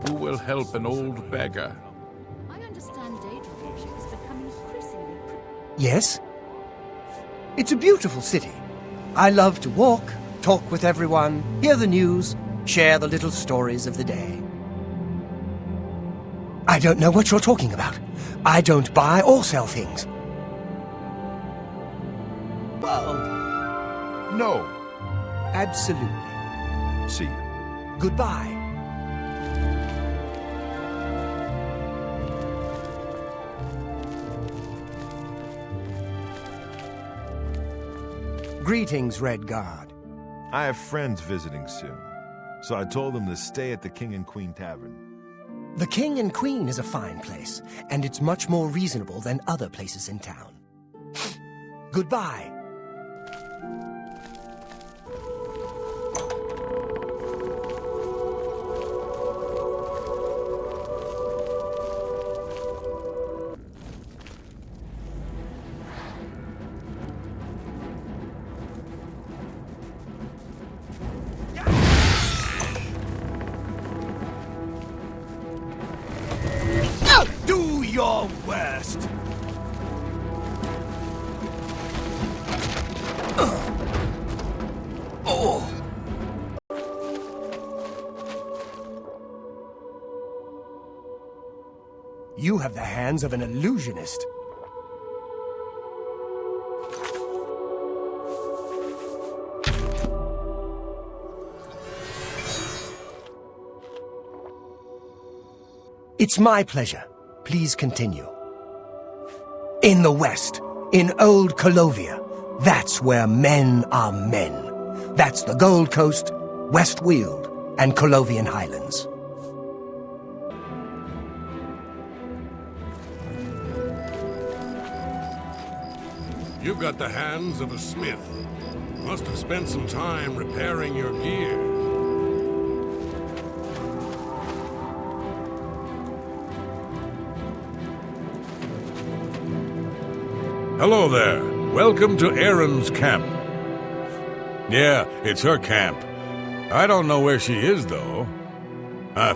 Who will help an old beggar? I understand Daedra worship is becoming increasingly... Yes? It's a beautiful city. I love to walk, talk with everyone, hear the news, share the little stories of the day. I don't know what you're talking about. I don't buy or sell things. Well, no. Absolutely. See you. Goodbye. Greetings, Red Guard. I have friends visiting soon, so I told them to stay at the King and Queen Tavern. The King and Queen is a fine place, and it's much more reasonable than other places in town. Goodbye. Do your worst! Oh! You have the hands of an illusionist. It's my pleasure. Please continue. In the West, in old Colovia, that's where men are men. That's the Gold Coast, West Weald, and Colovian Highlands. You've got the hands of a smith. Must have spent some time repairing your gear. Hello there. Welcome to Erin's camp. Yeah, it's her camp. I don't know where she is, though.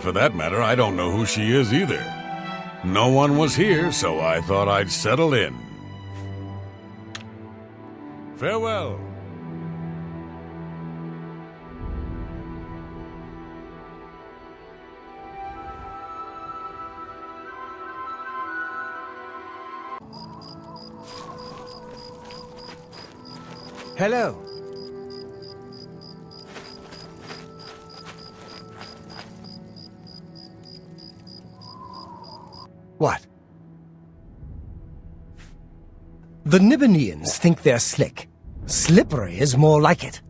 For that matter, I don't know who she is either. No one was here, so I thought I'd settle in. Farewell. Hello. What? The Nibbaneans think they're slick. Slippery is more like it.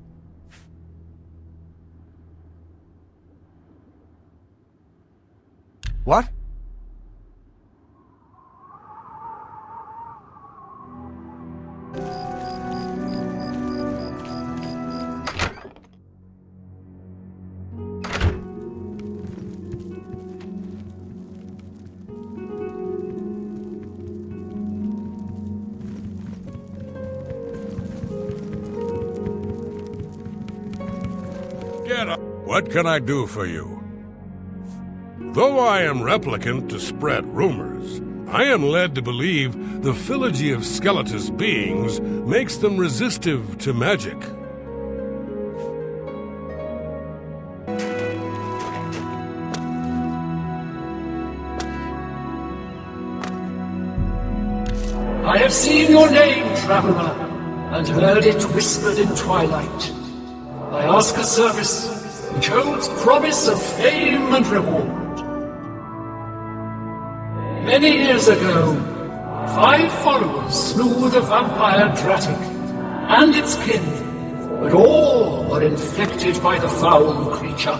What? Get up. What can I do for you? Though I am replicant to spread rumors, I am led to believe the phylogeny of Skeletus beings makes them resistive to magic. I have seen your name, traveler, and heard it whispered in twilight. I ask a service which holds promise of fame and reward. Many years ago, 5 followers slew the vampire Dratic and its kin, but all were infected by the foul creature.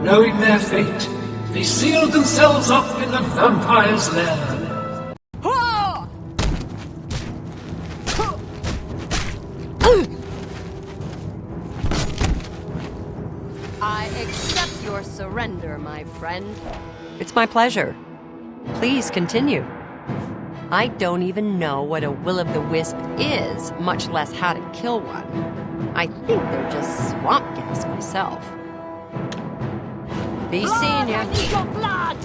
Knowing their fate, they sealed themselves up in the vampire's lair. I accept your surrender, my friend. It's my pleasure. Please continue. I don't even know what a will-o'-the-wisp is, much less how to kill one. I think they're just swamp gas myself. Be seeing ya. I need your blood!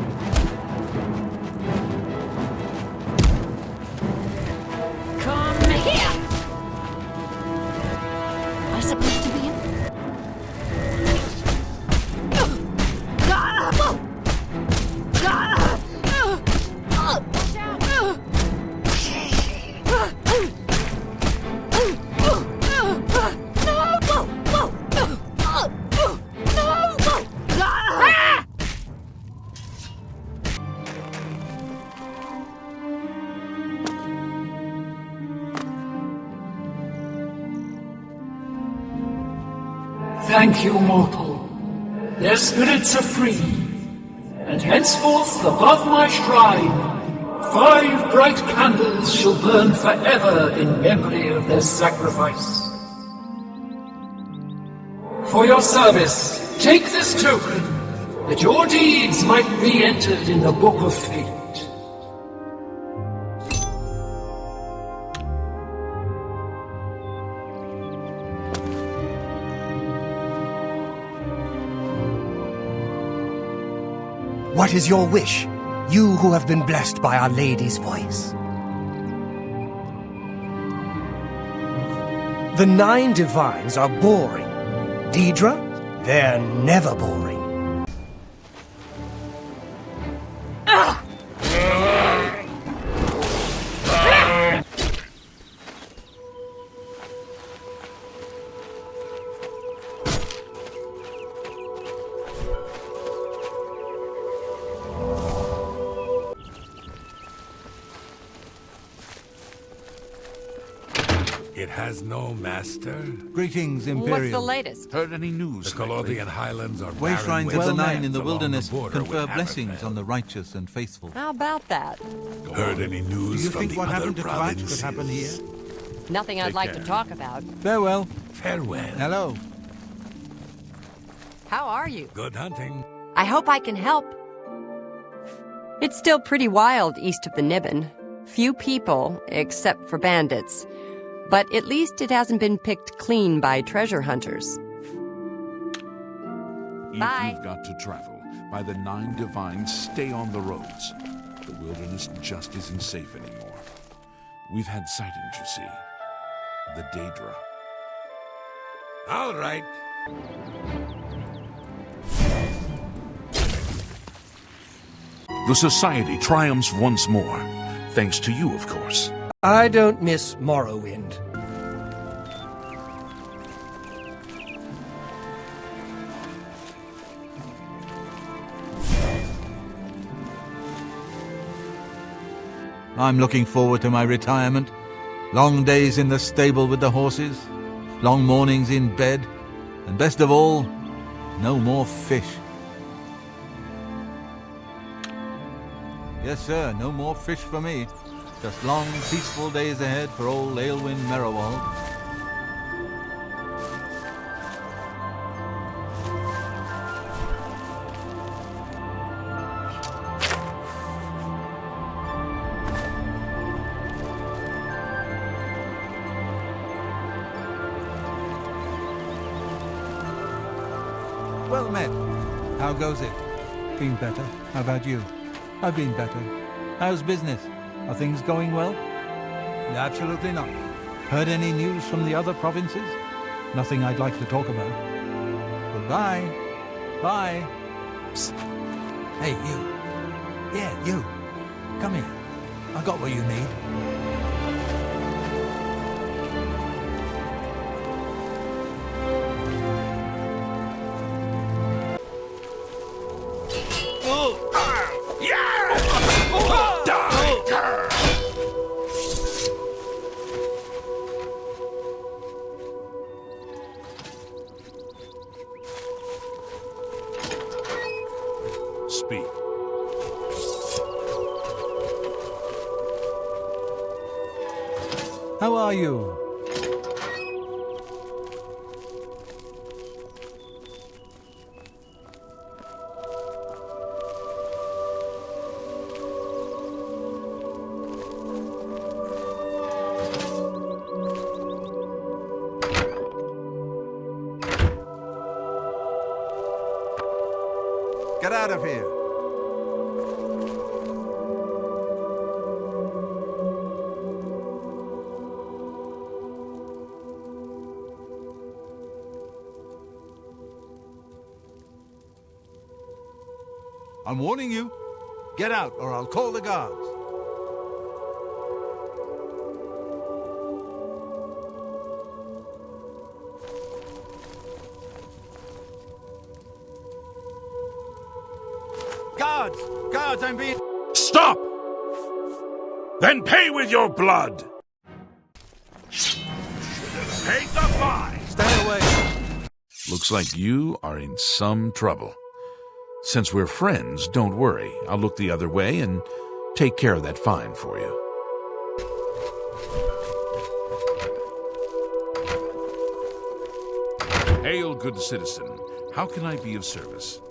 Come here! Am I supposed to be in? Watch out! Thank you, mortal. Their spirits are free, and henceforth above my shrine, 5 bright candles shall burn forever in memory of their sacrifice. For your service, take this token, that your deeds might be entered in the Book of Fate. What is your wish, you who have been blessed by Our Lady's voice? The 9 divines are boring. Deidre, they're never boring. It has no master. Greetings, What's Imperium. the latest? Heard any news The lately? Colothian Highlands are Way barren shrines of the wastelands Nine in the along wilderness border confer with blessings Hammerfell. on the righteous and faithful. How about that? Heard any Do news you from think the what other happened to Twat could provinces? happen here? Nothing I'd Take like care. to talk about. Farewell. Farewell. Hello. How are you? Good hunting. I hope I can help. It's still pretty wild east of the Nibbin. Few people, except for bandits. But at least it hasn't been picked clean by treasure hunters. If Bye. you've got to travel, by the 9 divines, stay on the roads. The wilderness just isn't safe anymore. We've had sightings, you see. The Daedra. All right. The Society triumphs once more. Thanks to you, of course. I don't miss Morrowind. I'm looking forward to my retirement. Long days in the stable with the horses, long mornings in bed, and best of all, no more fish. Yes, sir, no more fish for me. Just long, peaceful days ahead for old Aelwyn Merrowald. Well met. How goes it? Been better. How about you? I've been better. How's business? Are things going well? Absolutely not. Heard any news from the other provinces? Nothing I'd like to talk about. Goodbye. Bye. Psst. Hey, you. Yeah, you. Come here. I got what you need. Speak. How are you? Get out of here! I'm warning you. Get out, or I'll call the guards. Guards! Guards, I'm being... Stop! Then pay with your blood! Pay the fine! Stay away! Looks like you are in some trouble. Since we're friends, don't worry. I'll look the other way and take care of that fine for you. Hail, good citizen. How can I be of service?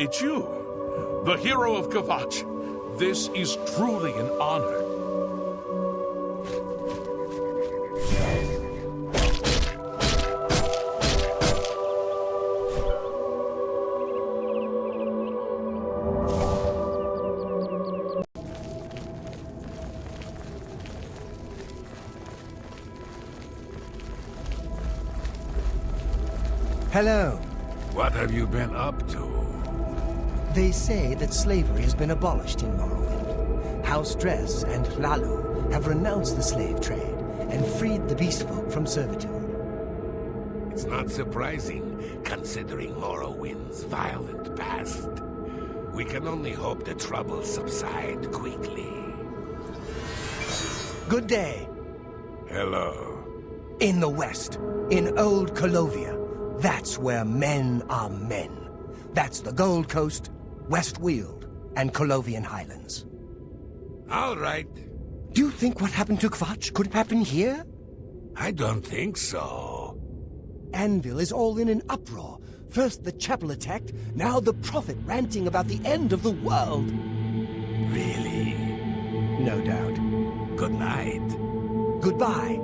It's you, the hero of Kvatch. This is truly an honor. Hello. What have you been up to? They say that slavery has been abolished in Morrowind. House Dress and Hlaalu have renounced the slave trade and freed the beast folk from servitude. It's not surprising, considering Morrowind's violent past. We can only hope the troubles subside quickly. Good day. Hello. In the west, in old Colovia, that's where men are men. That's the Gold Coast, West Weald, and Colovian Highlands. All right. Do you think what happened to Kvatch could happen here? I don't think so. Anvil is all in an uproar. First the chapel attacked, now the prophet ranting about the end of the world. Really? No doubt. Good night. Goodbye.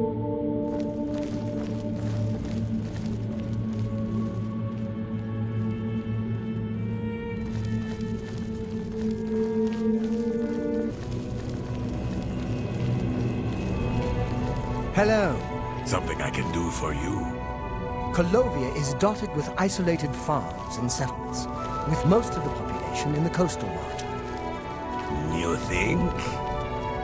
Hello. Something I can do for you? Colovia is dotted with isolated farms and settlements, with most of the population in the coastal margin. You think?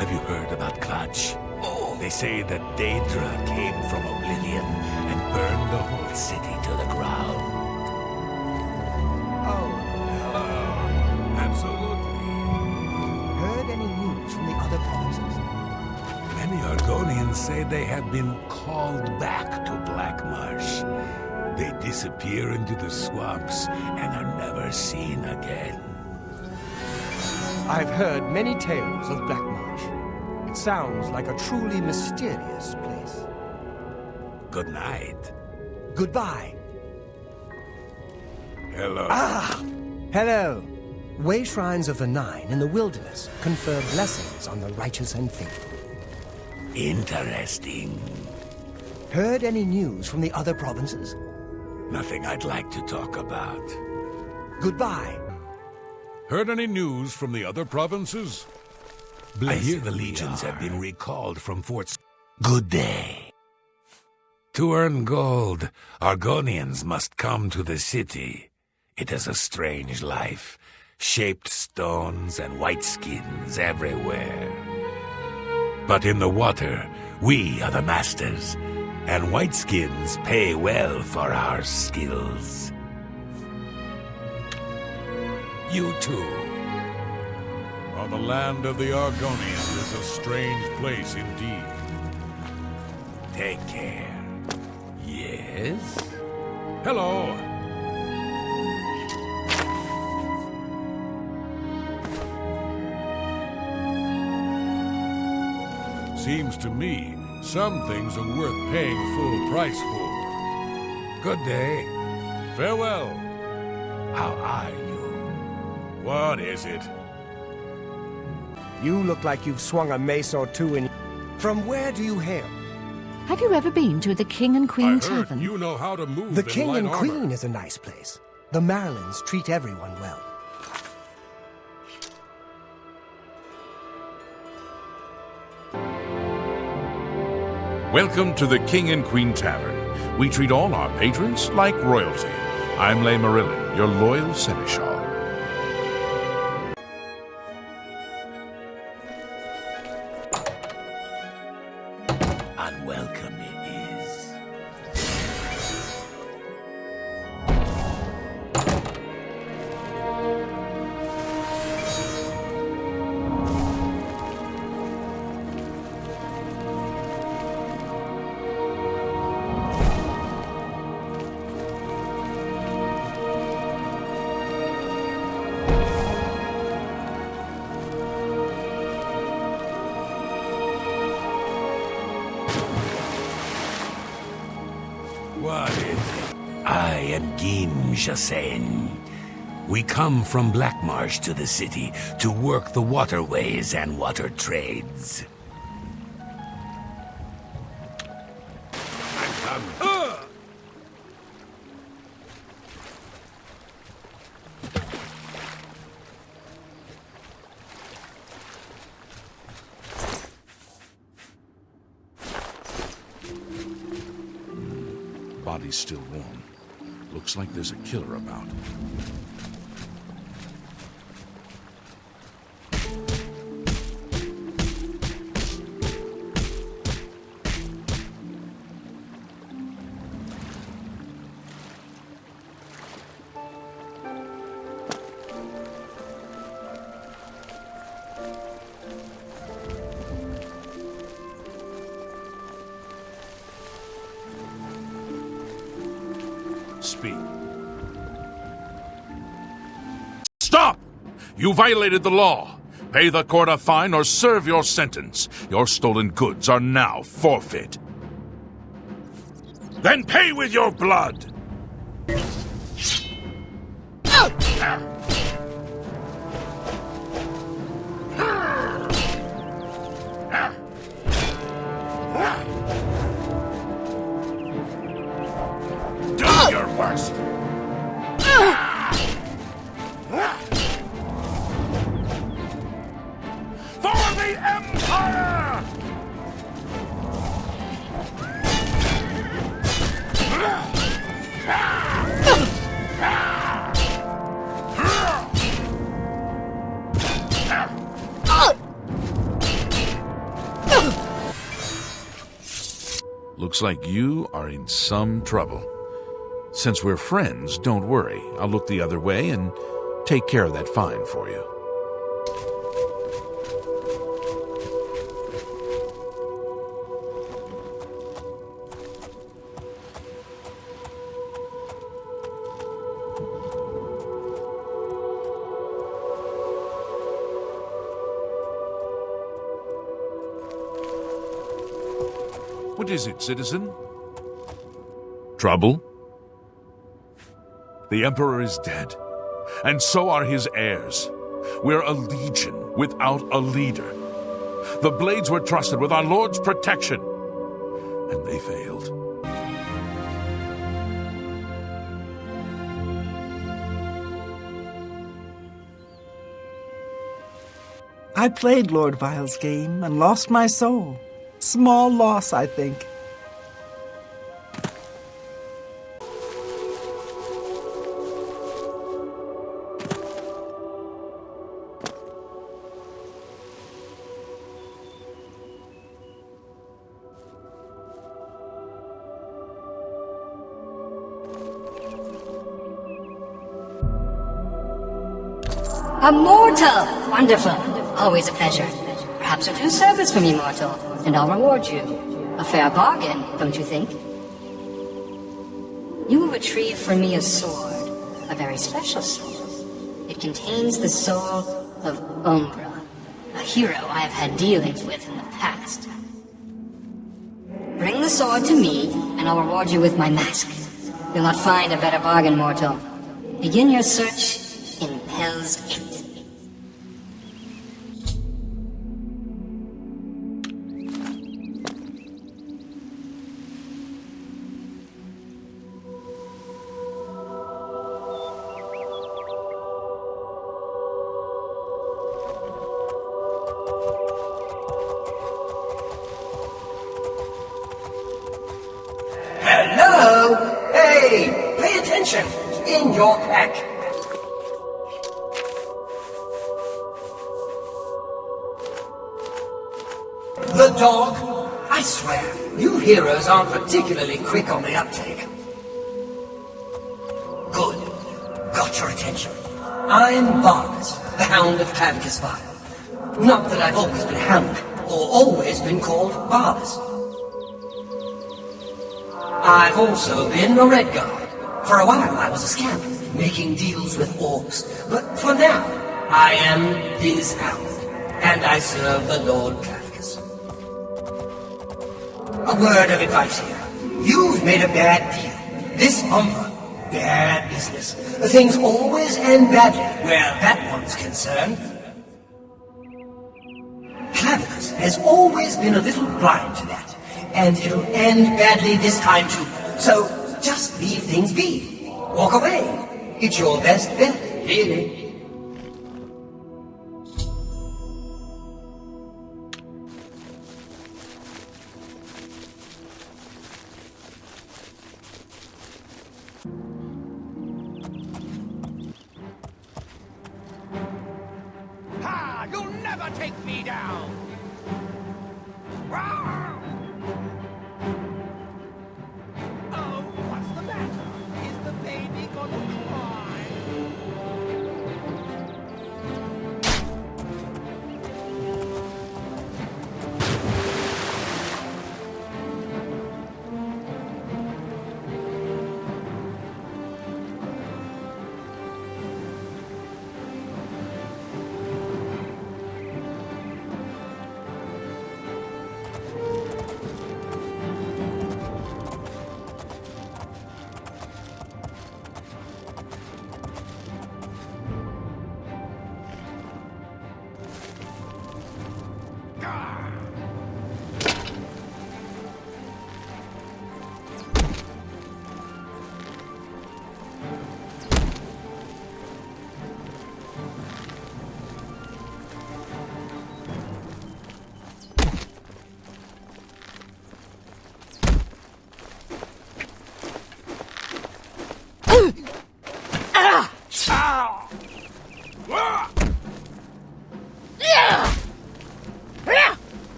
Have you heard about Kvatch? Oh, they say that Daedra came from Oblivion and burned the whole city to the ground. Oh, Absolutely. heard any news from the other provinces? Many Argonians say they have been called back to Black Marsh. They disappear into the swamps and are never seen again. I've heard many tales of Black Marsh. It sounds like a truly mysterious place. Good night. Goodbye. Hello. Hello. Way shrines of the Nine in the wilderness confer blessings on the righteous and faithful. Interesting. Heard any news from the other provinces? Nothing I'd like to talk about. Goodbye. Heard any news from the other provinces? I hear the legions have been recalled from forts. Good day. To earn gold, Argonians must come to the city. It is a strange life. Shaped stones and white skins everywhere. But in the water, we are the masters, and white skins pay well for our skills. You too. Well, the land of the Argonians is a strange place indeed. Take care. Yes? Hello. Seems to me Some things are worth paying full price for. Good day. Farewell. How are you? What is it? You look like you've swung a mace or two in... From where do you hail? Have you ever been to the King and I Queen heard Tavern? you know how to move The in King light and armor. Queen is a nice place. The Marilyns treat everyone well. Welcome to the King and Queen Tavern. We treat all our patrons like royalty. I'm Lay Marillin, your loyal seneschal. Unwelcome it is. What is it? I am Gim Jasen. We come from Blackmarsh to the city to work the waterways and water trades. Body's still warm. Looks like there's a killer about. Speak. Stop! You violated the law. Pay the court a fine or serve your sentence. Your stolen goods are now forfeit. Then pay with your blood! Do your worst! For the Empire! Looks like you are in some trouble. Since we're friends, don't worry. I'll look the other way and take care of that fine for you. What is it, citizen? Trouble? The Emperor is dead, and so are his heirs. We're a legion without a leader. The Blades were trusted with our Lord's protection, and they failed. I played Lord Vile's game and lost my soul. Small loss, I think. A mortal! Wonderful. Always a pleasure. Perhaps you'll do service for me, mortal, and I'll reward you. A fair bargain, don't you think? You will retrieve for me a sword, a very special sword. It contains the soul of Umbra, a hero I have had dealings with in the past. Bring the sword to me, and I'll reward you with my mask. You'll not find a better bargain, mortal. Begin your search in Hell's Gate. Hello! Hey! Pay attention! In your pack! The dog? I swear, you heroes aren't particularly quick on the uptake. Good. Got your attention. I'm Bars, the Hound of Clavicus Vile. Not that I've always been Hound, or always been called Bars. I've also been a Red Guard. For a while I was a scamp, making deals with orcs. But for now, I am his Hound, and I serve the Lord Clavicus. A word of advice here. You've made a bad deal. This Umbra, bad business. Things always end badly where that one's concerned. Clavicus has always been a little blind to that. And it'll end badly this time too. So, just leave things be. Walk away. It's your best bet, really. Ha! You'll never take me down! Rawr! Oh, what's the matter? Is the baby gonna cry?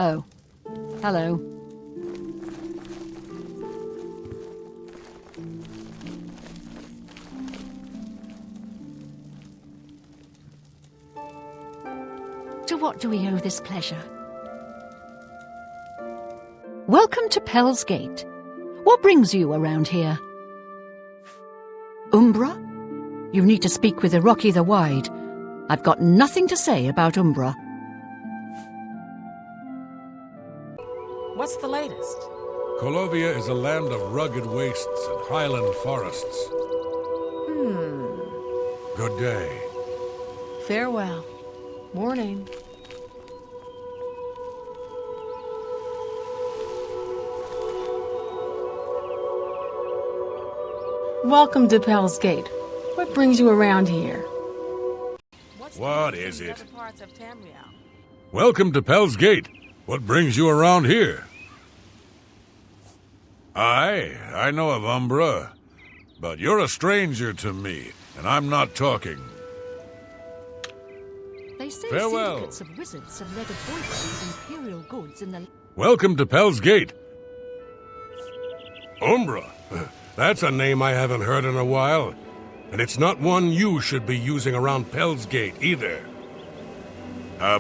Oh. Hello. To what do we owe this pleasure? Welcome to Pell's Gate. What brings you around here? Umbra? You need to speak with Iroki the Wide. I've got nothing to say about Umbra. What's the latest? Colovia is a land of rugged wastes and highland forests. Good day. Farewell. Morning. Welcome to Pell's Gate. What brings you around here? What is it? Welcome to Pell's Gate. What brings you around here? I know of Umbra, but you're a stranger to me, and I'm not talking. They say Farewell. syndicates of wizards have led a boycott of imperial goods in the... Welcome to Pell's Gate. Umbra? That's a name I haven't heard in a while. And it's not one you should be using around Pell's Gate, either.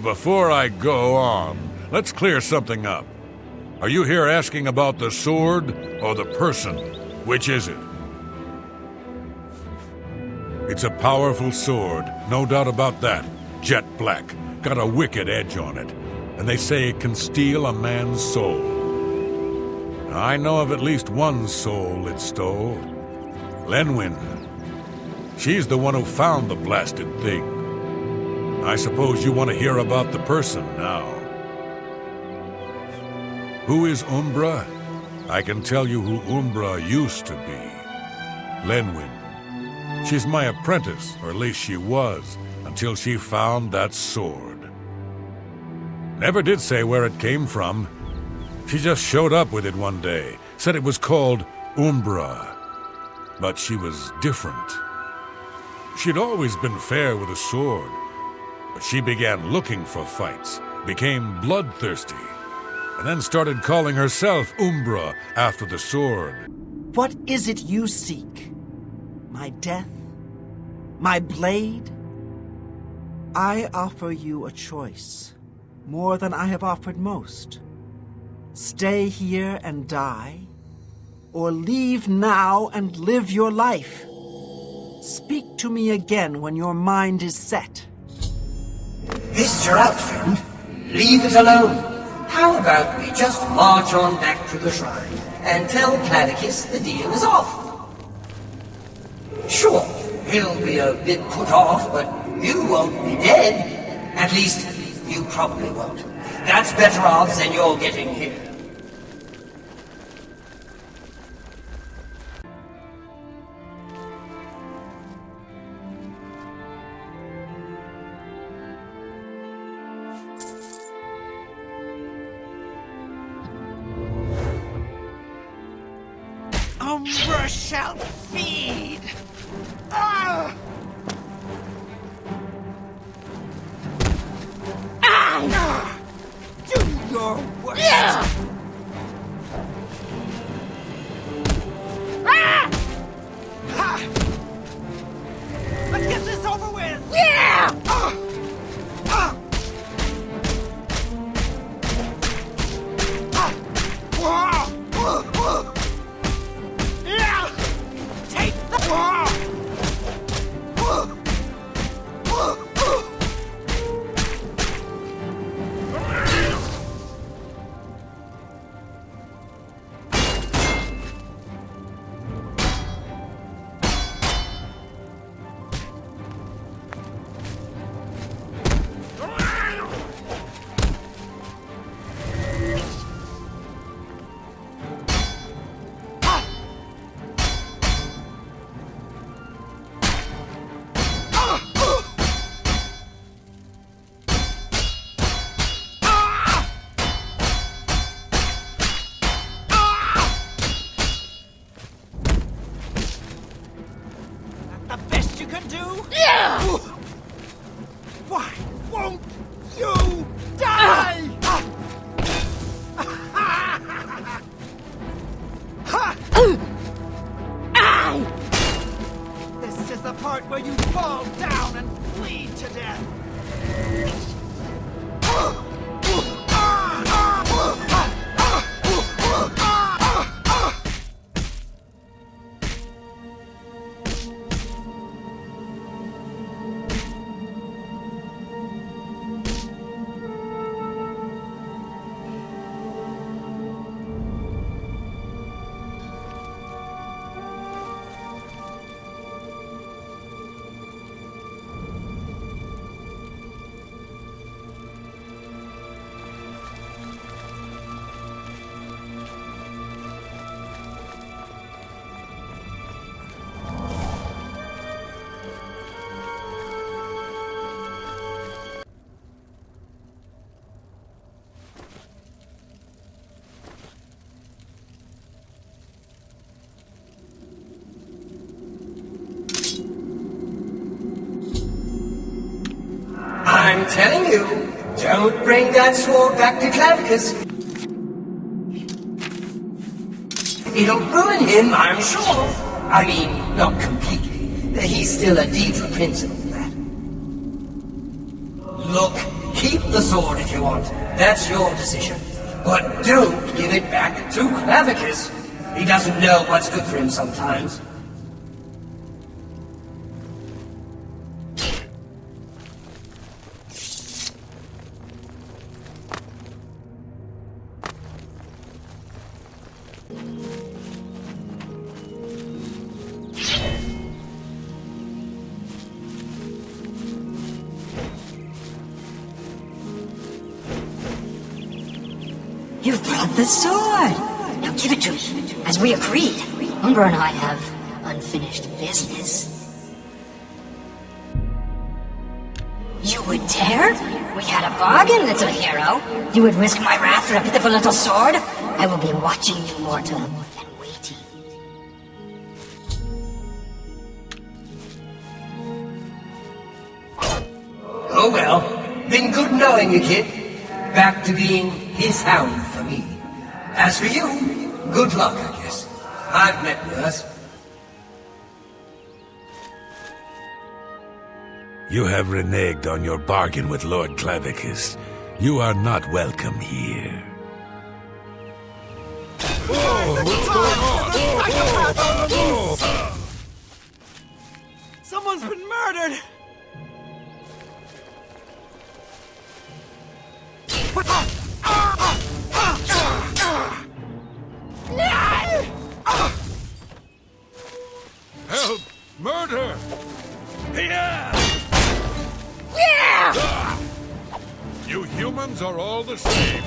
Before I go on, let's clear something up. Are you here asking about the sword or the person? Which is it? It's a powerful sword, no doubt about that. Jet black, got a wicked edge on it. And they say it can steal a man's soul. I know of at least one soul it stole. Lenwyn. She's the one who found the blasted thing. I suppose you want to hear about the person now. Who is Umbra? I can tell you who Umbra used to be. Lenwyn. She's my apprentice, or at least she was, until she found that sword. Never did say where it came from. She just showed up with it one day, said it was called Umbra. But she was different. She'd always been fair with a sword, but she began looking for fights, became bloodthirsty, and then started calling herself Umbra after the sword. What is it you seek? My death? My blade? I offer you a choice, more than I have offered most. Stay here and die, or leave now and live your life. Speak to me again when your mind is set. This is your out, friend. Leave it alone. How about we just march on back to the shrine and tell Cladicus the deal is off? Sure, he'll be a bit put off, but you won't be dead. At least, you probably won't. That's better odds than you're getting here. Umbra shall feed! Ah! Ah! Do your worst! Yeah! Ah! Ha! Let's get this over with! Yeah! Ah! Ah! Ah! Whoa! Whoa! Whoa! Yeah! Take the... Whoa! Whoa! Whoa! Whoa! 「telling you, don't bring that sword back to Clavicus. It'll ruin him, I'm sure. I mean, not completely. He's still a Deidre Prince and all that. Look, keep the sword if you want. That's your decision. But don't give it back to Clavicus. He doesn't know what's good for him sometimes. You've brought the sword! Now give it to me. As we agreed, Umbra and I have unfinished business. You would dare? We had a bargain, little hero. You would risk my wrath for a pitiful little sword? I will be watching you, mortal, and waiting. Oh well, been good knowing you, kid. Back to being his hound for me. As for you, good luck, I guess. I've met worse. You have reneged on your bargain with Lord Clavicus. You are not welcome here. Someone's been murdered! Help! Murder! You humans are all the same.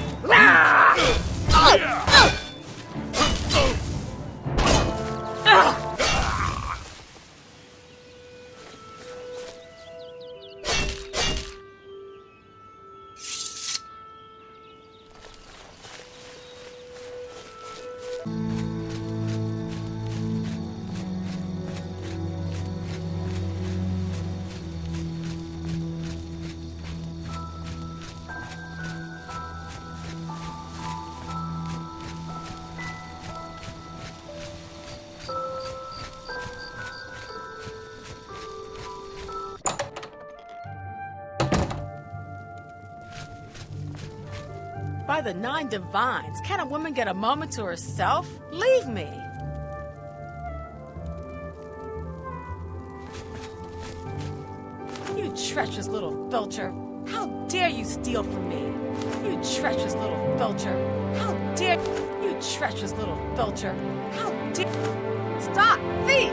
By the 9 divines, can a woman get a moment to herself? Leave me! You treacherous little filcher! How dare you steal from me? You treacherous little filcher! How dare you treacherous little filcher! How dare... Stop, thief!